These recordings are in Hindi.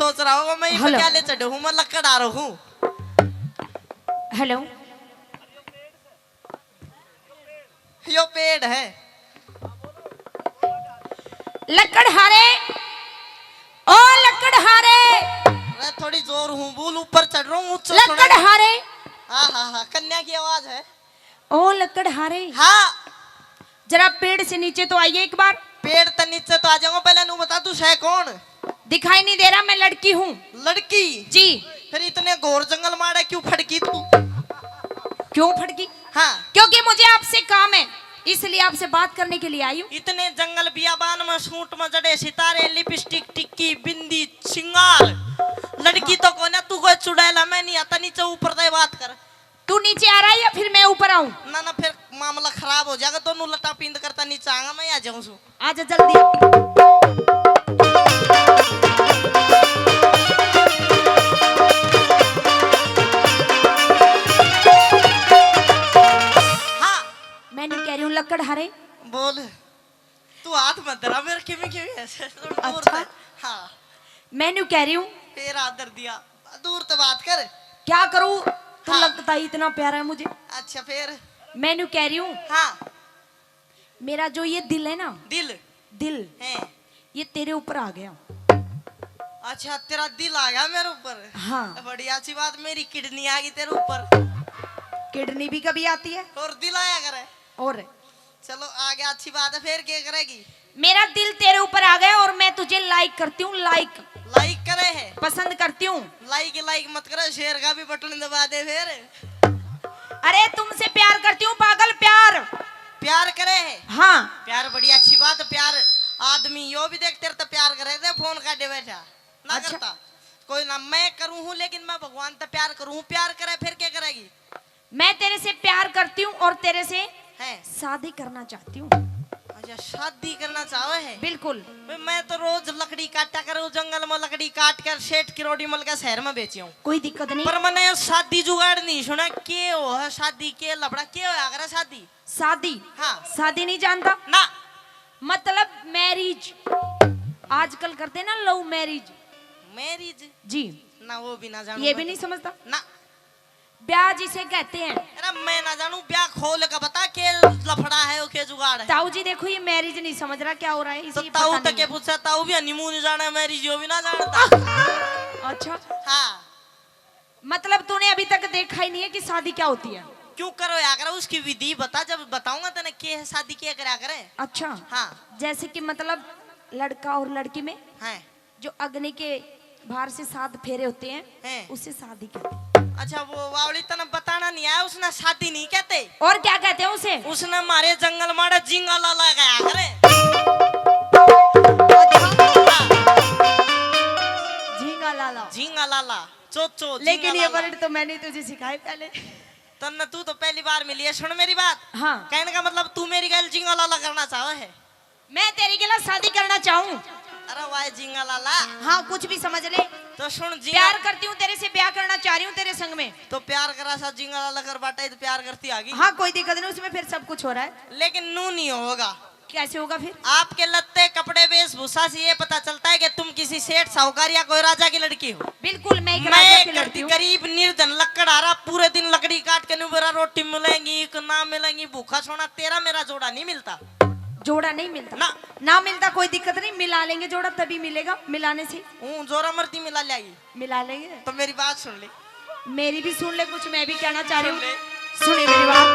सोच रहा होगा मैं ये क्या ले चढ़ हूँ, मैं लकड़ आ रहा हूँ। हेलो, यो पेड़ है लकड़हारे, ओ लकड़हारे। मैं थोड़ी जोर हूँ, बोल ऊपर चढ़ रहा हूँ। लकड़हारे, हाँ, कन्या की आवाज है। ओ लकड़हारे, हाँ जरा पेड़ से नीचे तो आइए एक बार। पेड़ तक नीचे तो आ जाऊंगा, पहले नू बता तू है कौन? दिखाई नहीं दे रहा, मैं लड़की हूँ। लड़की जी। फिर इतने घोर जंगल मारे क्यों फटकी तू? क्यों फटकी? हाँ क्योंकि मुझे आपसे काम है, इसलिए आपसे बात करने के लिए आई हूँ। इतने जंगल बियाबान में सूट में जड़े सितारे, लिपस्टिक, टिक्की, बिंदी, श्रृंगार, लड़की तो कौन है? तू कोई चुड़ैला, मैं नहीं आता। नीचे ऊपर दे बात कर। तू नीचे आ रहा है या फिर मैं ऊपर आऊँ? ना फिर मामला खराब हो जाएगा। दोनों लटा पिंद करता नीचे आऊंगा, मैं आ जाऊँ। आजा जल्दी। हाँ मैंने कह रही हूँ लकड़हारे। बोल। तू हाथ मत धरा मेरे, क्यों ऐसे दूर अच्छा। से। हाँ मैंने कह रही हूँ फिर आदर दिया, दूर से बात कर। क्या करूँ, तो हाँ। लगता ही इतना प्यारा है मुझे। अच्छा फिर। मैंने कह रही हूँ हाँ मेरा जो ये दिल है ना, दिल है। ये तेरे ऊपर आ गया। अच्छा तेरा दिल आ गया मेरे ऊपर? हाँ। बड़ी अच्छी बात, मेरी किडनी आ गई तेरे ऊपर। किडनी भी कभी आती है और दिल आया करे। और चलो आ गया, अच्छी बात है। फिर क्या करेगी? मेरा दिल तेरे ऊपर आ गया और मैं तुझे लाइक करती हूँ। लाइक करे है? पसंद करती हूँ। लाइक मत करे, शेर का भी बटन दबा दे फिर। अरे तुमसे प्यार करती हूँ पागल, प्यार करे है? हाँ। प्यार बड़ी अच्छी बात है। प्यार आदमी यो भी देख तेरे तो प्यार करे थे, फोन काटे बैठा ना। अच्छा। करता कोई ना, मैं करूँ हूँ लेकिन मैं भगवान तो प्यार करूँ हूँ। प्यार करे फिर क्या करेगी? मैं तेरे से प्यार करती हूँ और तेरे से है शादी करना चाहती हूँ। अच्छा शादी करना चाहो है? बिल्कुल। मैं तो रोज लकड़ी काटा कर जंगल में लकड़ी काट कर सेठ किरोड़ी मल का शहर में बेची हूँ। कोई दिक्कत नहीं। पर मैंने शादी जुगाड़ नहीं सुना। के हो है शादी के लफड़ा के हो अगर शादी? शादी? हाँ। शादी नहीं जानता ना, मतलब मैरिज। आजकल करते ना लव मैरिज जी। ना वो भी ना जानू। ये भी नहीं समझता ना। ब्याह जिसे कहते हैं। अरे मैं ना जानू, ब्याह खोल का बता के लफड़ा है के जुगाड़ है। ताऊ जी देखो ये मैरिज नहीं समझ रहा क्या हो रहा है। तो इसी ताऊ पता तक नहीं के पूछा, ताऊ भी हनीमून जाना, मैरिज यो भी ना जानता। है। अच्छा हाँ मतलब तूने अभी तक देखा ही नहीं है कि शादी क्या होती है? क्यों करो या करो, उसकी विधि बता, जब बताऊंगा तेने के है शादी क्या करा करे। अच्छा हाँ जैसे कि मतलब लड़का और लड़की में है। जो अग्नि के बाहर से 7 फेरे होते हैं हैं। उससे शादी कहते हैं। अच्छा वो वावली तने बताना नहीं आया, उसने शादी नहीं कहते। और क्या कहते हैं उसे? उसने मारे जंगल मारा जिंगा लाला गया करे। झींगा लाला चोचो। लेकिन ये वर्ड तो मैंने तुझे सिखाए पहले। तन्ने तू तो पहली बार मिली है। सुन मेरी बात। हाँ। कहने का मतलब तू मेरी गैल जिंगा लाला करना चाहे है? मैं तेरी के लिए शादी करना चाहूँ। अरे वाह जिंगा लाला। हाँ कुछ भी समझ ले। तो सुन प्यार करती हूँ तेरे से, ब्याह करना चाह रही हूँ तेरे संग में। तो प्यार करा सा जिंगा लाला कर बाटा तो प्यार करती आगी। हाँ कोई दिक्कत नहीं, उसमें फिर सब कुछ हो रहा है। लेकिन नू नहीं होगा। कैसे होगा फिर? आपके लत्ते कपड़े वेशभूषा से ये पता चलता है कि तुम किसी सेठ साहूकार या कोई राजा की लड़की हो। बिल्कुल मैं एक राजा की मैं लड़की हूँ। गरीब निर्धन लकड़हारा, पूरे दिन लकड़ी काट के मेरा रोटी मिलेंगी ना मिलेंगी, भूखा सोना। तेरा मेरा जोड़ा नहीं मिलता। जोड़ा नहीं मिलता ना मिलता कोई दिक्कत नहीं, मिला लेंगे जोड़ा, तभी मिलेगा। मिलाने से जोरा मर्दी मिला लेगी। मिला लेंगे। तो मेरी बात सुन ले। मेरी भी सुन ले, कुछ मैं भी कहना चाह रही हूँ। ले। सुनिए मेरी बात।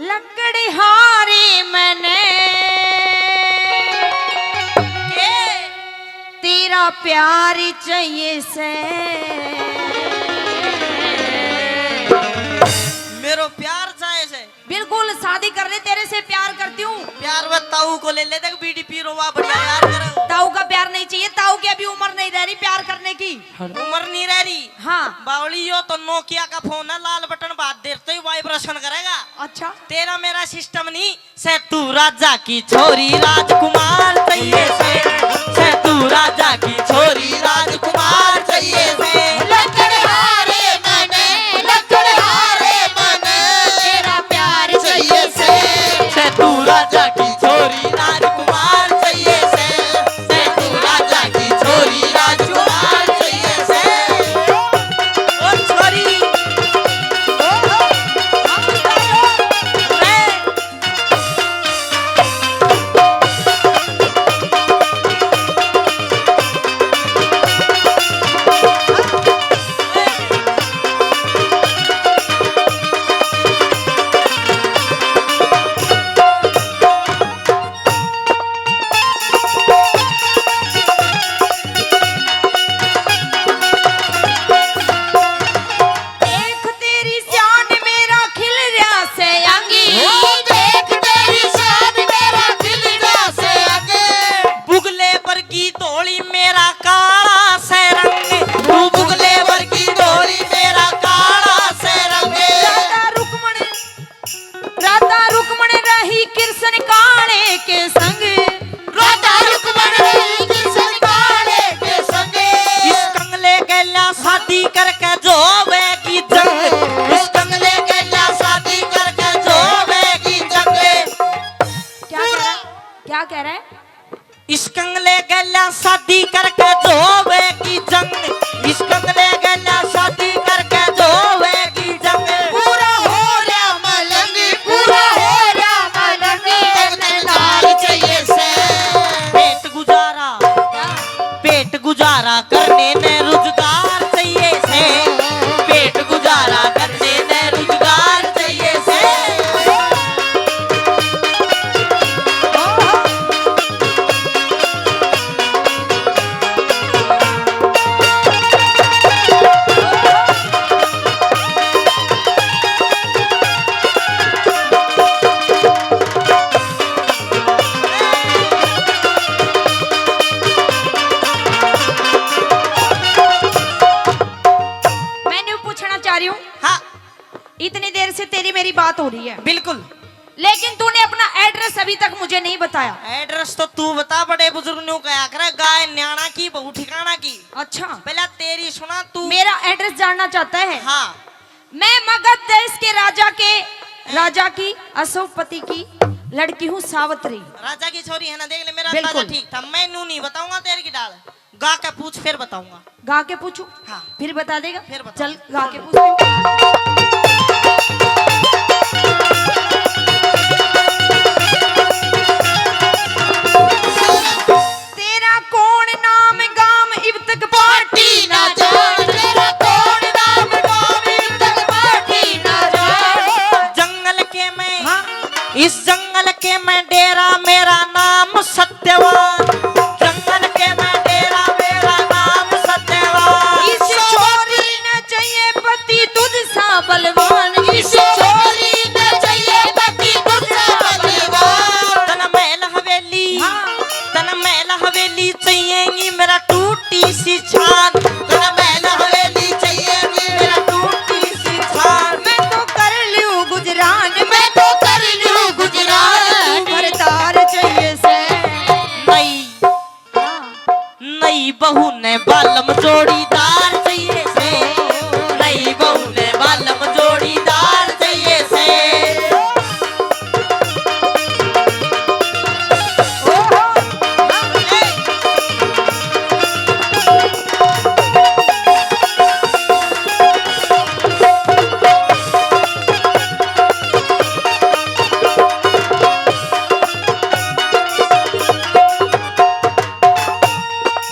लकड़हारे मैंने तेरा प्यार चाहिए से। मेरो प्यार चाहे से? बिल्कुल शादी करने तेरे से प्यार करती हूँ। प्यार में ताऊ को ले ले देख, बीडीपी रोवा बढ़िया यार करे। ताऊ का प्यार नहीं चाहिए, ताऊ की अभी उम्र नहीं रह रही प्यार करने की। उम्र नहीं रह रही? हाँ। बावली यो तो नोकिया का फोन है, लाल बटन बात देते ही वाइब्रेशन करेगा। अच्छा तेरा मेरा सिस्टम नहीं से। तू राजा की छोरी राजकुमार चाहिए से तू राजा की छोरी राजकुमार चाहिए से। लकड़हारे मैंने तेरा प्यार करके जोवेगी जंग, इस कंगले गैला शादी करके जोवेगी जंग। क्या कह रहा है? इस कंगले गैला शादी करके जोवेगी जंग, इस कंगले गैला शादी करके जोवेगी जंग। पूरा हो रहा मलंग, पूरा हो रहा मलंग, लाल चाहिए से। पेट गुजारा, पेट गुजारा करने ने रोजगार चाहिए से, पेट गुजारा करने ने रोजगार चाहिए से। मैंने पूछना चाह रही हूँ, हाँ इतनी देर से तेरी मेरी बात हो रही है, बिल्कुल। लेकिन तूने अपना एड्रेस अभी तक मुझे नहीं बताया। एड्रेस तो तू बता, बड़े बुजुर्ग ने कहा करे गाय न्याणा की बहु ठिकाना की। अच्छा, पहला तेरी सुना तू। मेरा एड्रेस जानना चाहता है? हाँ मैं मगध देश के राजा की अशोकपति की लड़की हूँ सावित्री। राजा की छोरी है ना, देख ले मेरा बिल्कुल। अंदाजा ठीक था। मैं नू नहीं बताऊंगा तेरे की डाल, गा के पूछ फिर बताऊंगा। गा के पूछू? हाँ। फिर बता देगा? फिर बता। चल गा के पूछती हूँ। तेरा कौन नाम गाम इब तक पार्टी ना जान तेरा कौन नाम गावी तक पार्टी ना जान। जंगल के मैं, हाँ। इस जंगल के मैं डेरा, मेरा नाम सत्यवान। जंगल के मैं डेरा, मेरा नाम सत्यवान। इस छोरी ने चाहिए पति तुझ सा बलवान। इस छोरी ने चाहिए पति तुझसा बलवान। तन महल हवेली, हाँ। तन महल हवेली चाहिएगी मेरा टूटी सी छान। तन महल हवेली चाहिएगी मेरा टूटी सी छान। मैं तो कर लूं गुजरान, मैं तो कर लूं गुजरान। भरतार चाहिए से। नई नई बहू ने बालम जोड़ीदार चाहिए से, नई बहू ने बालम जोड़ीदार चाहिए से।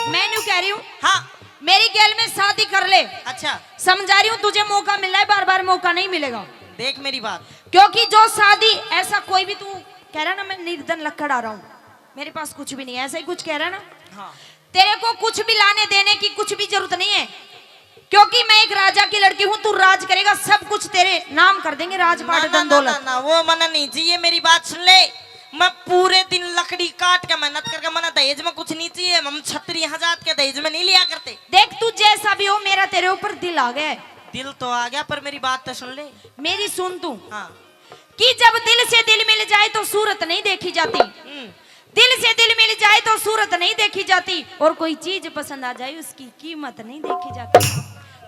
मैं न्यू कह रही हूँ, हाँ मेरी गैल में शादी कर ले। अच्छा समझा रही हूँ, तुझे मौका मिल रहा है, बार बार मौका नहीं मिलेगा। देख मेरी बात, क्योंकि जो शादी ऐसा कोई भी, तू कह रहा ना मैं निर्धन लक्कड़ आ रहा हूँ, मेरे पास कुछ भी नहीं है, ऐसा ही कुछ कह रहा ना। हाँ तेरे को कुछ भी लाने देने की कुछ भी जरूरत नहीं है, क्योंकि मैं एक राजा की लड़की हूँ। तू राज करेगा, सब कुछ तेरे नाम कर देंगे, राजपाट ना, धन दौलत। ना, वो मना नहीं चाहिए। मेरी बात सुन ले, मैं पूरे दिन लकड़ी काट के मेहनत करके, मना दहेज में कुछ नहीं चाहिए। हम छतरी हजात के दहेज में नहीं लिया करते। देख तू जैसा भी हो, मेरा तेरे ऊपर दिल आ गया है। दिल तो आ गया, पर मेरी बात तो सुन ले। मेरी सुन तू, हाँ कि जब दिल से दिल मिल जाए तो सूरत नहीं देखी जाती। दिल से दिल मिल जाए तो सूरत नहीं देखी जाती, और कोई चीज पसंद आ जाए उसकी कीमत नहीं देखी जाती।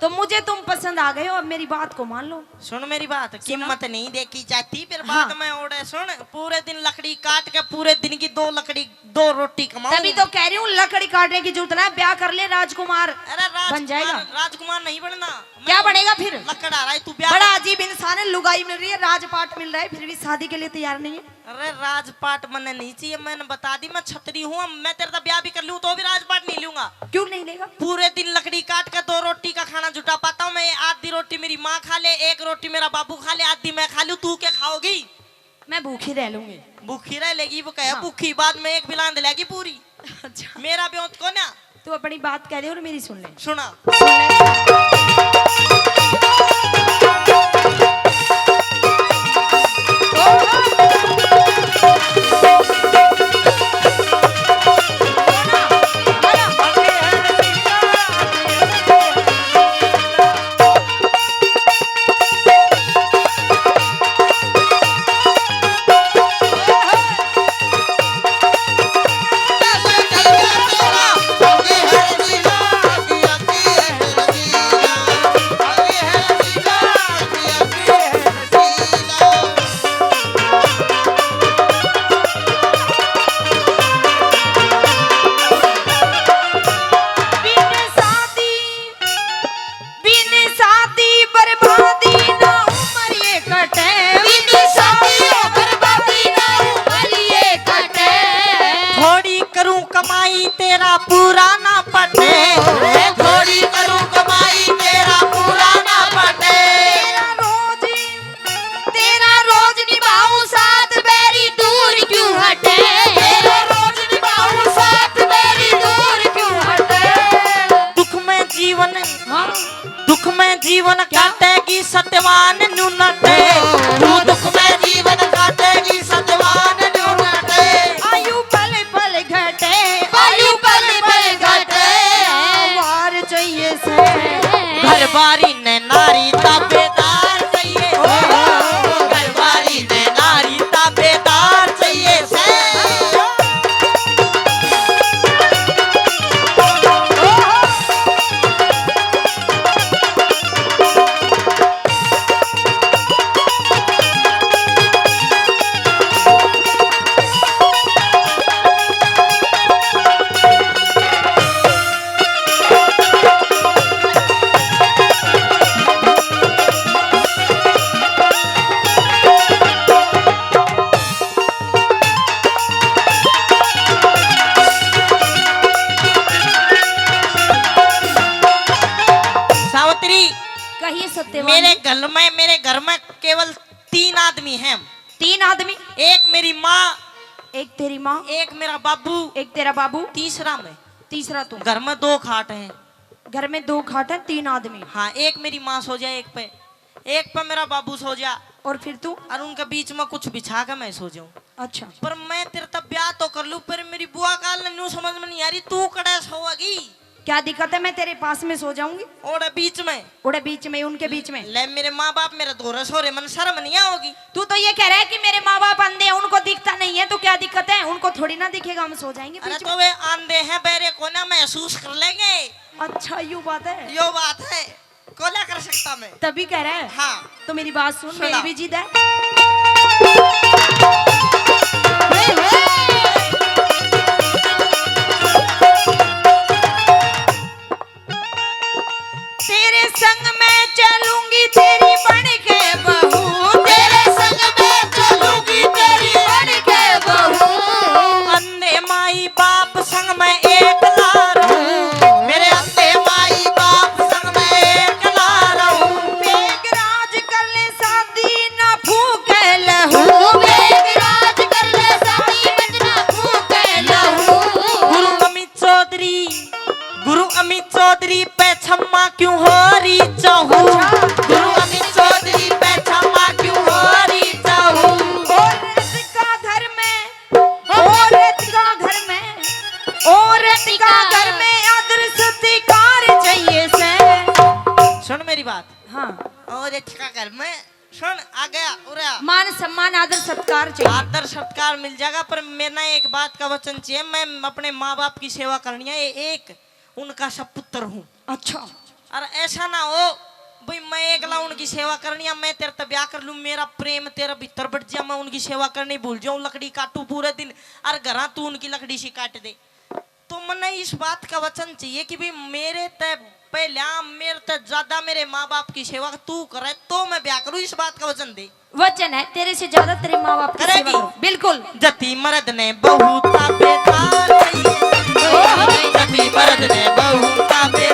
तो मुझे तुम पसंद आ गए हो, अब मेरी बात को मान लो। सुन मेरी बात, कीमत नहीं देखी जाती। फिर हाँ। बाद में ओढ़े सुन, पूरे दिन लकड़ी काट के पूरे दिन की दो रोटी कमाऊं। तभी तो कह रही हूँ, लकड़ी काटने की जरूरत ना, ब्याह कर ले, राजकुमार अरे बन जाएगा। राजकुमार नहीं बनना। क्या बनेगा फिर? लकड़ आ रहा है तू ब्याह। बड़ा अजीब इंसान है, लुगाई मिल रही है, राजपाट मिल रहा है, फिर भी शादी के लिए तैयार नहीं है। अरे राजपाट मने नहीं चाहिए, मैंने बता दी, मैं छतरी हूँ। मैं तेरे साथ ब्याह भी कर लूँ तो भी राजपाट नहीं लूंगा। क्यों नहीं लेगा? पूरे दिन लकड़ी काट के 2 रोटी का खाना जुटा पाता हूँ मैं। आधी रोटी मेरी माँ खा ले, 1 रोटी मेरा बाबू खा ले, आधी मैं खा लूँ। तू क्या खाओगी? मैं भूखी रह लूंगी। भूखी रह लेगी? वो कहे हाँ। भूखी, बाद में एक बिलान दिलाएगी पूरी। अच्छा, मेरा ब्योत को ना तू अपनी बात कह रही हो और मेरी सुन ले। सुना। जीवन हाँ दुख में जीवन काटेगी सत्यवान न्यूनटे तू दुख में जीवन काटेगी सत्यवान न्यूनटे आयु पल पल घटे आयु पल पल घटे वार चाहिए से घर बारी ने नारी ताबेदार चाहिए घर बारी ने नारी ताबेदार चाहिए से सावित्री कहिए सत्यवान मेरे घर में केवल 3 आदमी हैं 3 आदमी एक मेरी माँ एक तेरी माँ एक मेरा बाबू एक तेरा बाबू तीसरा मैं तीसरा तुम घर में 2 खाट हैं घर में 2 खाट है 3 आदमी हाँ एक मेरी माँ सो जाए एक पे मेरा बाबू सो जा और फिर तू और उनके बीच में कुछ बिछा के मैं सो जाऊं अच्छा पर मैं तेरे तब ब्याह तो कर लूं पर मेरी बुआ काल ने न्यू समझ में नहीं आ रही तू कड़े सोएगी क्या दिक्कत है मैं तेरे पास में सो जाऊंगी और बीच में उड़े बीच में उनके बीच में ले मेरे माँ बाप मेरे दोरे सो रहे मन शर्म नहीं आओगी तू तो ये कह रहा है कि मेरे माँ बाप अंधे हैं उनको दिखता नहीं है तो क्या दिक्कत है उनको थोड़ी ना दिखेगा हम सो जाएंगे अरे बीच तो वे आंधे हैं बेरे को ना महसूस कर लेंगे में अच्छा यू बात है यो बात है को क्या कर सकता मैं तभी कह रहा है हाँ तो मेरी बात सुन सुना। मेरी भी जिद है तेरे संग मैं चलूंगी तेरी बन के बहू तेरे संग में चलूंगी तेरी बन के बहू अंधे माई बाप संग में एक ला रहूं मेरे अंधे माई बाप संग में एक ला रहूं मेघराज कर ले शादी न फूके लहू मेघराज कर ले साड़ी बजना फूके लहू गुरु अमित चौधरी पे क्षमा क्यों हो रही चाहूं गुरु अमित चौधरी पे क्षमा क्यों हो रही चाहूं औरत का घर में औरत का घर में औरत का घर में आदर सत्कार चाहिए से सुन मेरी बात हाँ और का घर में सुन आ गया उरा मान सम्मान आदर सत्कार चाहिए आदर सत्कार मिल जाएगा पर मेरा एक बात का वचन चाहिए मैं अपने माँ बाप की सेवा करनी है एक उनका सपुत्र हूँ अच्छा और ऐसा ना हो भाई मैं एकला उनकी सेवा करनी है मैं तेरे तब ब्याह कर लूं मेरा प्रेम तेरा भीतर बढ़ जाए मैं उनकी सेवा करनी भूल जाऊं लकड़ी काटू पूरे दिन और घर तू उनकी लकड़ी से काट दे तो मैंने इस बात का वचन चाहिए कि भाई मेरे तय पहले मेरे तय ज्यादा मेरे माँ बाप की सेवा तू करे तो मैं ब्याह करूं इस बात का वचन दे वचन है तेरे से ज्यादा तेरे माँ बाप की करेगी? सेवा करो। बिल्कुल जति मर्द ने बहुत ताबेदार चाहिए जति मर्द ने बहुत ताबेदार